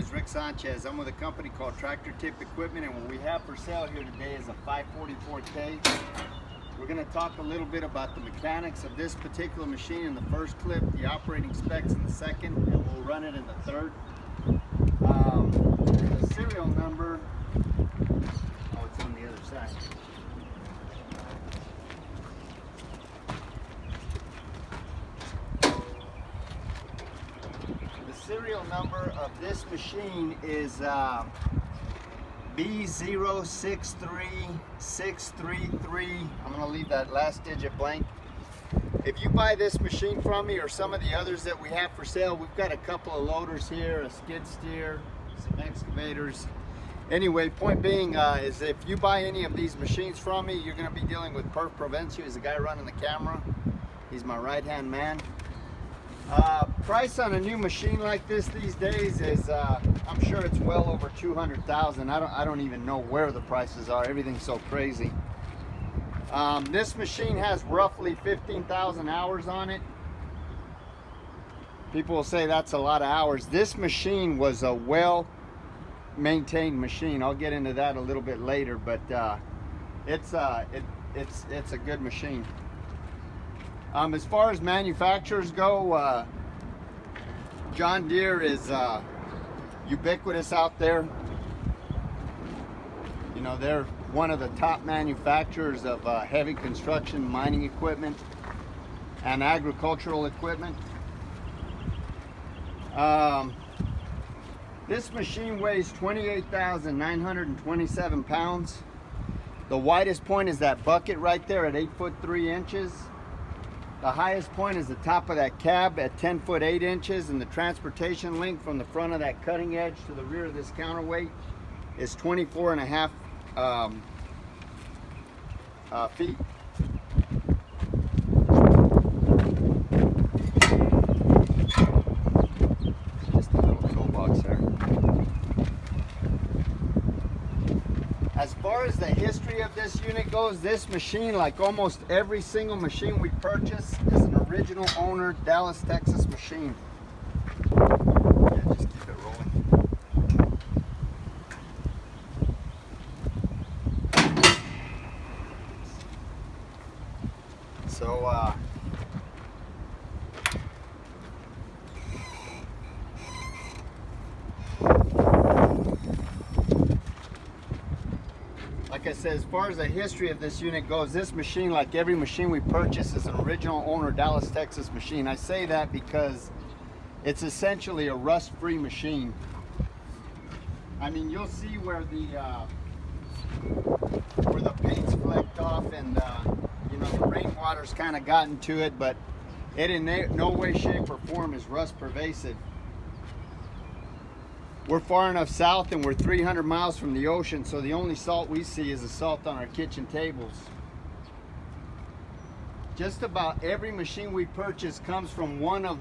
is Rick Sanchez. I'm with a company called Tractor Tip Equipment, and what we have for sale here today is a 544K. We're going to talk a little bit about the mechanics of this particular machine in the first clip, the operating specs in the second, and we'll run it in the third. The serial number, oh, it's on the other side. The serial number of this machine is B063633. I'm going to leave that last digit blank. If you buy this machine from me or some of the others that we have for sale, we've got a couple of loaders here, a skid steer, some excavators. Anyway, point being is if you buy any of these machines from me, you're going to be dealing with Perf Provencio. He's the guy running the camera. He's my right-hand man. Price on a new machine like this these days is, I'm sure it's well over 200,000. I don't even know where the prices are. Everything's so crazy. This machine has roughly 15,000 hours on it. People will say that's a lot of hours. This machine was a well-maintained machine. I'll get into that a little bit later, but it's a good machine. As far as manufacturers go, John Deere is ubiquitous out there. You know, they're one of the top manufacturers of heavy construction, mining equipment, and agricultural equipment. This machine weighs 28,927 pounds. The widest point is that bucket right there at 8 foot 3 inches. The highest point is the top of that cab at 10 foot 8 inches, and the transportation link from the front of that cutting edge to the rear of this counterweight is 24.5 feet. Just a little toolbox there. As far as the history of this unit goes, this machine, like almost every single machine we purchase, is an original owner Dallas, Texas machine. Yeah, just keep it rolling. So, like I said, as far as the history of this unit goes, this machine, like every machine we purchase, is an original owner Dallas, Texas machine. I say that because it's essentially a rust-free machine. I mean, you'll see where the paint's flecked off and you know, the rainwater's kind of gotten to it, but it in no way, shape, or form is rust pervasive. We're far enough south and we're 300 miles from the ocean, so the only salt we see is the salt on our kitchen tables. Just about every machine we purchase comes from one of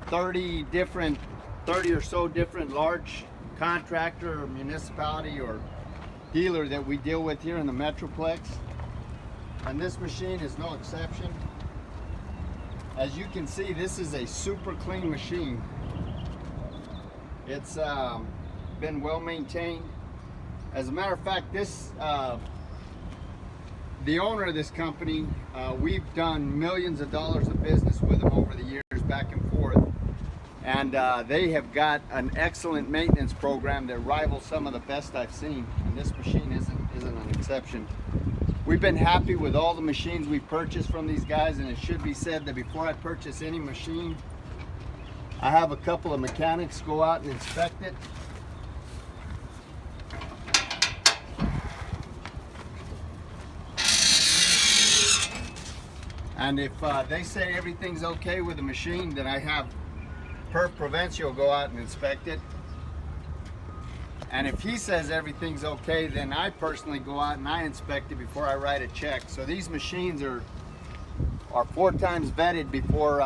30 or so different large contractor or municipality or dealer that we deal with here in the Metroplex. And this machine is no exception. As you can see, this is a super clean machine. It's been well maintained. As a matter of fact, this the owner of this company, we've done millions of dollars of business with them over the years, back and forth, and they have got an excellent maintenance program that rivals some of the best I've seen, and this machine isn't an exception. We've been happy with all the machines we purchased from these guys, and it should be said that before I purchase any machine, I have a couple of mechanics go out and inspect it. And if they say everything's okay with the machine, then I have Perf Provencio go out and inspect it. And if he says everything's okay, then I personally go out and I inspect it before I write a check. So these machines are 4 times vetted before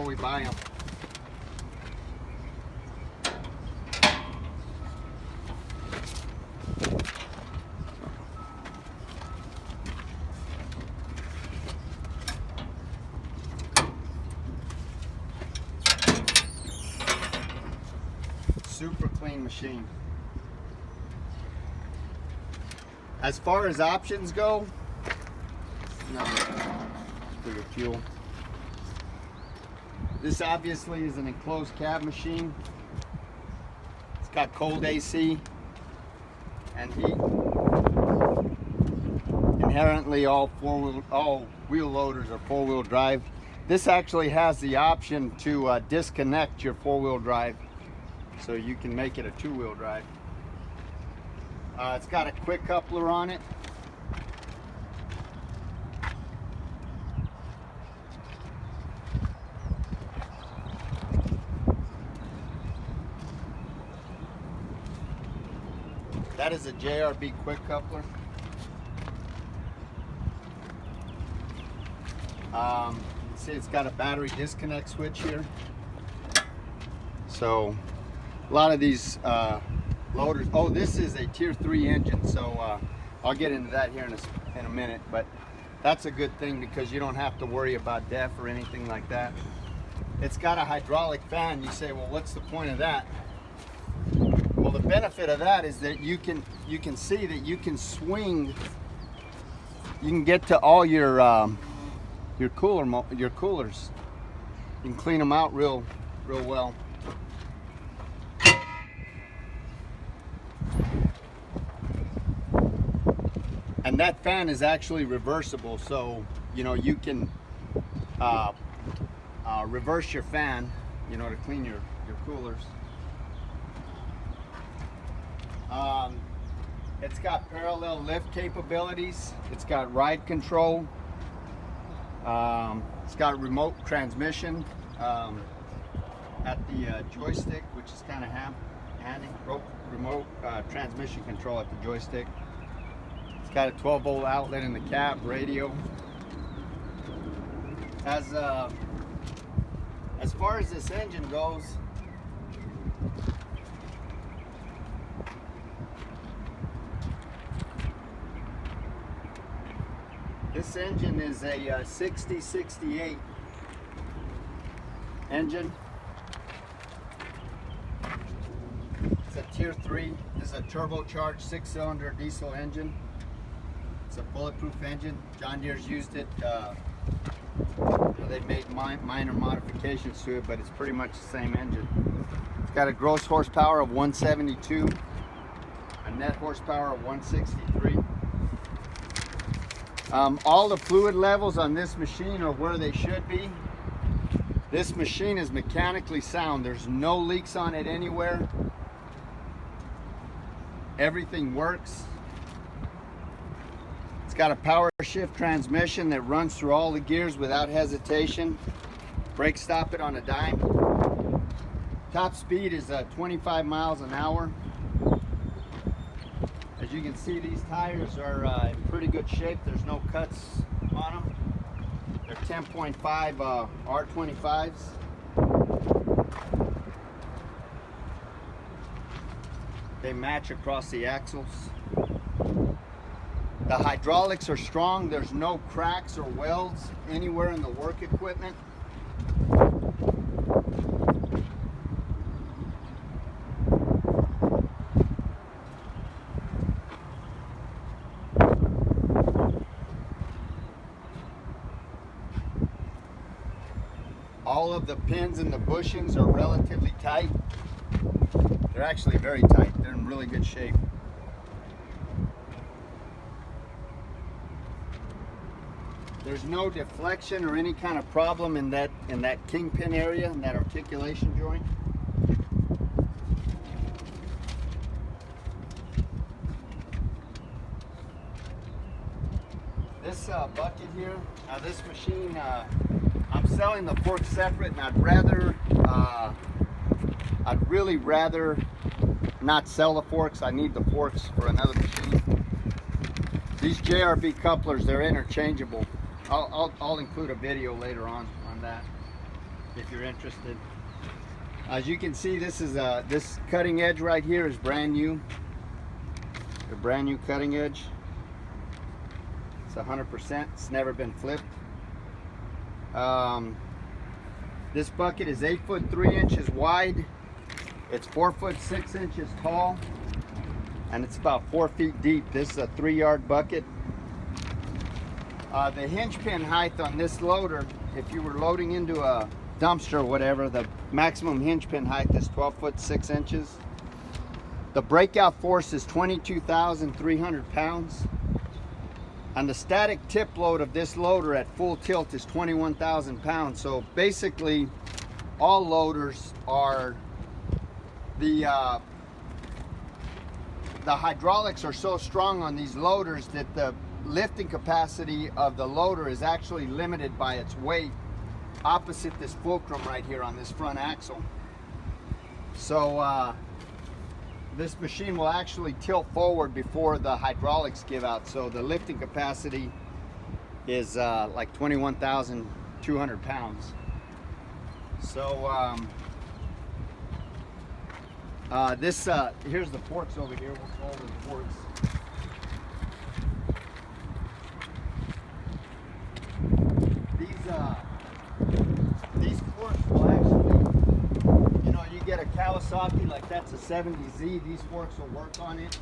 we buy them. super clean machine. As far as options go, for your fuel. This obviously is an enclosed cab machine. It's got cold AC and heat. Inherently, all wheel loaders are four-wheel drive. This actually has the option to disconnect your four-wheel drive, so you can make it a two-wheel drive. It's got a quick coupler on it. That is a JRB quick coupler. See, it's got a battery disconnect switch here. So a lot of these loaders, oh, this is a tier 3 engine, so I'll get into that here in a minute, but that's a good thing because you don't have to worry about DEF or anything like that. It's got a hydraulic fan. You say, well, what's the point of that? Well, the benefit of that is that you can see that you can swing, you can get to all your coolers. You can clean them out real well. And that fan is actually reversible, so you can reverse your fan, to clean your coolers. It's got parallel lift capabilities. It's got ride control. It's got remote transmission at the joystick, which is kind of handy. Remote transmission control at the joystick. It's got a 12-volt outlet in the cab, radio. As far as this engine goes, this engine is a 6068 engine. It's a tier 3. This is a turbocharged 6-cylinder diesel engine. It's a bulletproof engine. John Deere's used it. They've made minor modifications to it, but it's pretty much the same engine. It's got a gross horsepower of 172, a net horsepower of 163. All the fluid levels on this machine are where they should be. This machine is mechanically sound. There's no leaks on it anywhere. Everything works. It's got a power shift transmission that runs through all the gears without hesitation. Brake stop it on a dime. Top speed is 25 miles an hour. As you can see, these tires are in pretty good shape. There's no cuts on them. They're 10.5 R25s. They match across the axles. The hydraulics are strong. There's no cracks or welds anywhere in the work equipment. All of the pins and the bushings are relatively tight. They're actually very tight. They're in really good shape. There's no deflection or any kind of problem in that kingpin area, in that articulation joint. This bucket here, this machine, I'm selling the forks separate, and I'd really rather not sell the forks. I need the forks for another machine. These JRB couplers, they're interchangeable. I'll include a video later on that if you're interested. As you can see, this is this cutting edge right here is brand new. A brand new cutting edge. It's 100%. It's never been flipped. This bucket is 8 foot 3 inches wide. It's 4 foot 6 inches tall, and it's about 4 feet deep. This is a 3-yard bucket. The hinge pin height on this loader, if you were loading into a dumpster or whatever, the maximum hinge pin height is 12 foot 6 inches. The breakout force is 22,300 pounds. And the static tip load of this loader at full tilt is 21,000 pounds. So basically, all loaders are, the hydraulics are so strong on these loaders that the lifting capacity of the loader is actually limited by its weight, opposite this fulcrum right here on this front axle. So this machine will actually tilt forward before the hydraulics give out. So the lifting capacity is like 21,200 pounds. So here's the forks over here. We'll go over the forks. These forks will actually, you know, you get a Kawasaki, like that's a 70Z, these forks will work on it.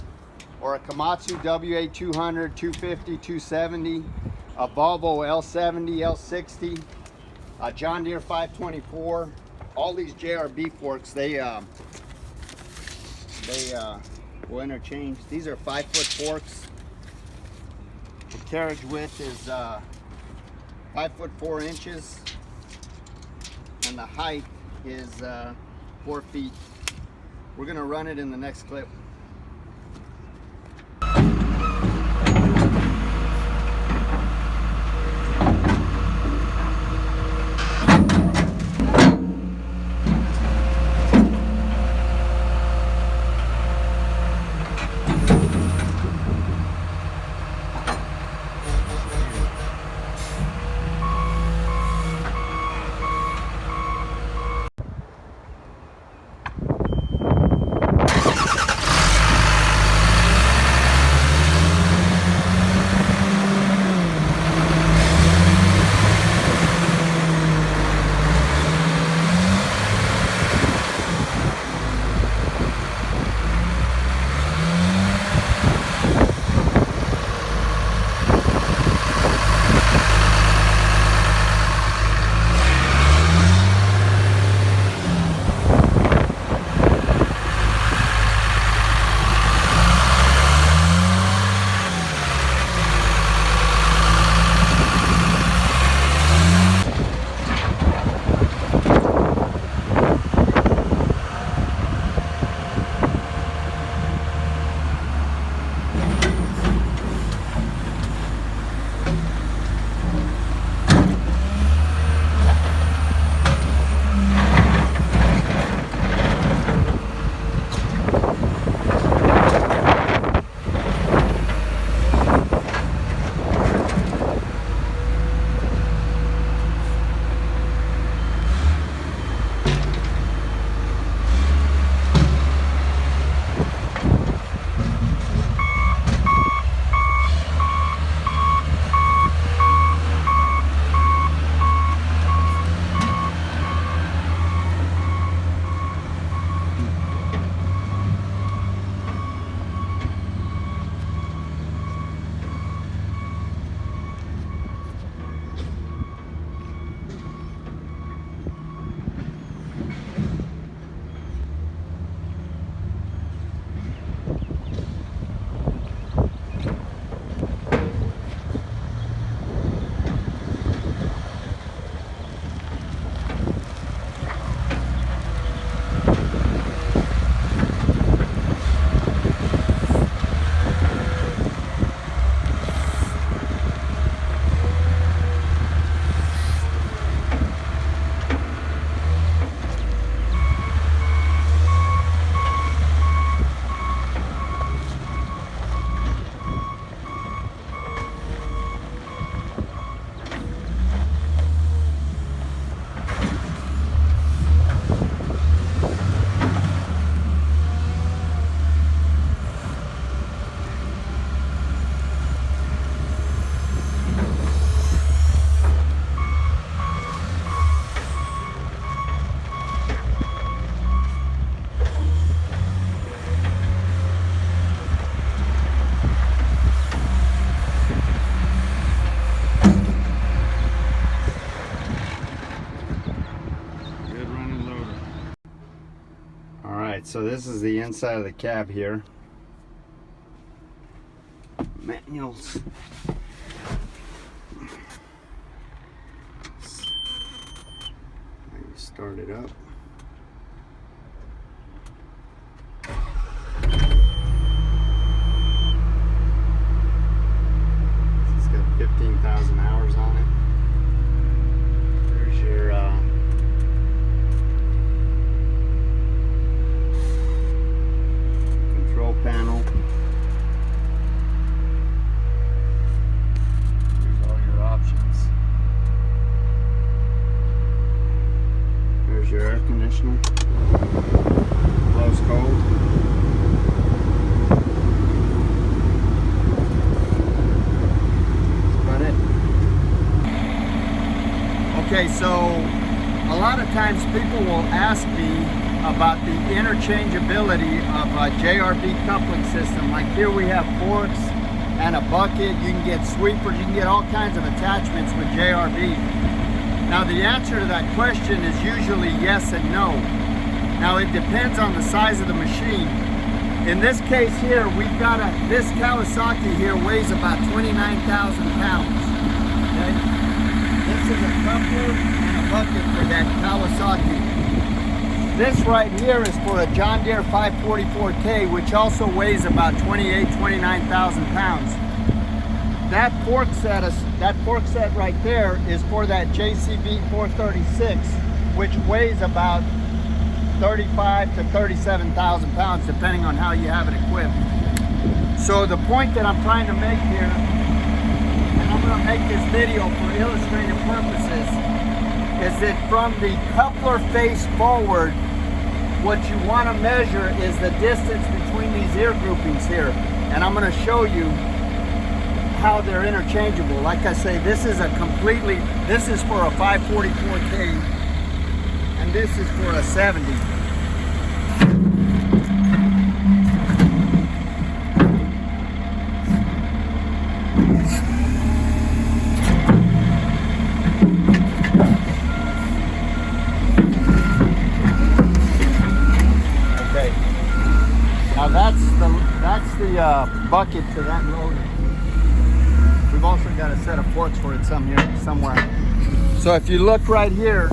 Or a Komatsu WA200, 250, 270, a Volvo L70, L60, a John Deere 524. All these JRB forks, they will interchange. These are 5 foot forks. The carriage width is 5 foot 4 inches, and the height is 4 feet. We're gonna run it in the next clip. so this is the inside of the cab here. Manuals. Maybe start it up. It's got 15,000 hours on it. There's your control panel. There's all your options. There's your air conditioner. Blows cold. That's about it. Okay, so a lot of times people will ask me about the interchangeability of a JRB coupling system. Like here we have forks and a bucket. You can get sweepers, you can get all kinds of attachments with JRB. Now the answer to that question is usually yes and no. Now it depends on the size of the machine. In this case here, we've got this Kawasaki here weighs about 29,000 pounds. Okay? This is a coupler and a bucket for that Kawasaki. This right here is for a John Deere 544K, which also weighs about 29,000 pounds. That fork set right there is for that JCB 436, which weighs about 35 to 37,000 pounds, depending on how you have it equipped. So the point that I'm trying to make here, and I'm going to make this video for illustrative purposes, is that from the coupler face forward, what you want to measure is the distance between these ear groupings here. And I'm going to show you how they're interchangeable. Like I say, this is for a 544K, and this is for a 70. That's the bucket to that loader. We've also got a set of forks for it somewhere. So if you look right here,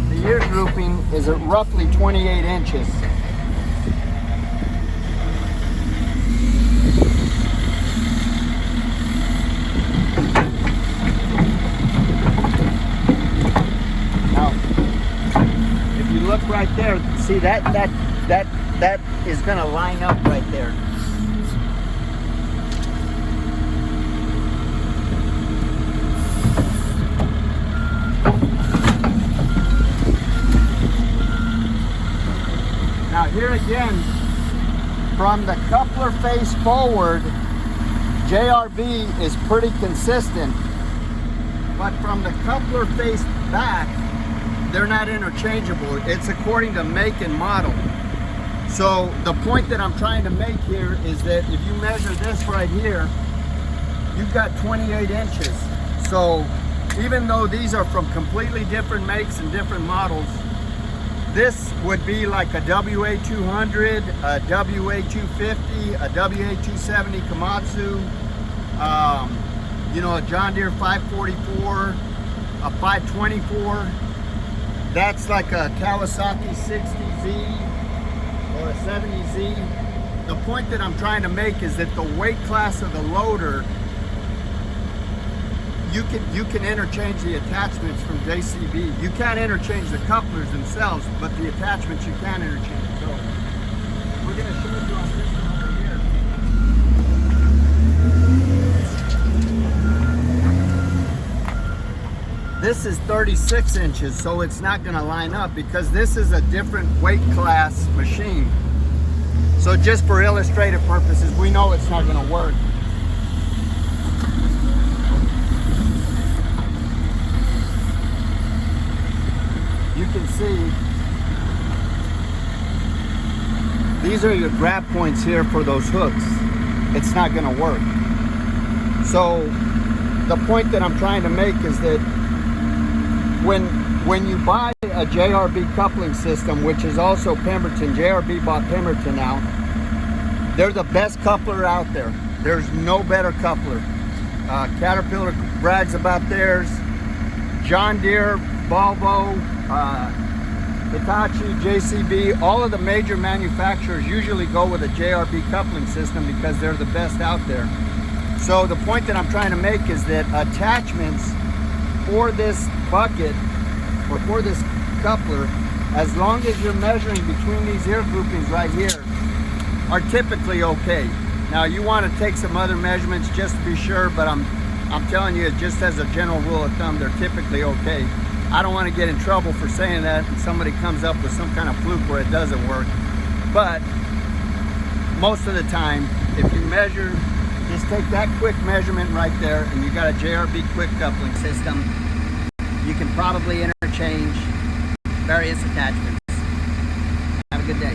the ear grouping is at roughly 28 inches. Now, if you look right there, see that is going to line up right there. Now here again, from the coupler face forward, JRB is pretty consistent, but from the coupler face back, they're not interchangeable. It's according to make and model. So the point that I'm trying to make here is that if you measure this right here, you've got 28 inches. So even though these are from completely different makes and different models, this would be like a WA200, a WA250, a WA270 Komatsu, you know, a John Deere 544, a 524. That's like a Kawasaki 60Z. Or a 70Z. The point that I'm trying to make is that the weight class of the loader, you can interchange the attachments from JCB. You can't interchange the couplers themselves, but the attachments you can interchange. So we're going to show you on this one over here. This is 36 inches, so it's not going to line up because this is a different weight class machine. So just for illustrative purposes, we know it's not going to work. You can see these are your grab points here for those hooks. It's not going to work. So the point that I'm trying to make is that when you buy a JRB coupling system, which is also Pemberton, JRB bought Pemberton out, they're the best coupler out there. There's no better coupler. Caterpillar brags about theirs. John Deere, Volvo, Hitachi, JCB, all of the major manufacturers usually go with a JRB coupling system because they're the best out there. So the point that I'm trying to make is that attachments for this bucket or for this coupler, as long as you're measuring between these ear groupings right here, are typically okay. Now you want to take some other measurements just to be sure, but I'm telling you, just as a general rule of thumb, they're typically okay. I don't want to get in trouble for saying that and somebody comes up with some kind of fluke where it doesn't work. But most of the time, if you measure, just take that quick measurement right there and you got a JRB quick coupling system. You can probably interchange various attachments. Have a good day.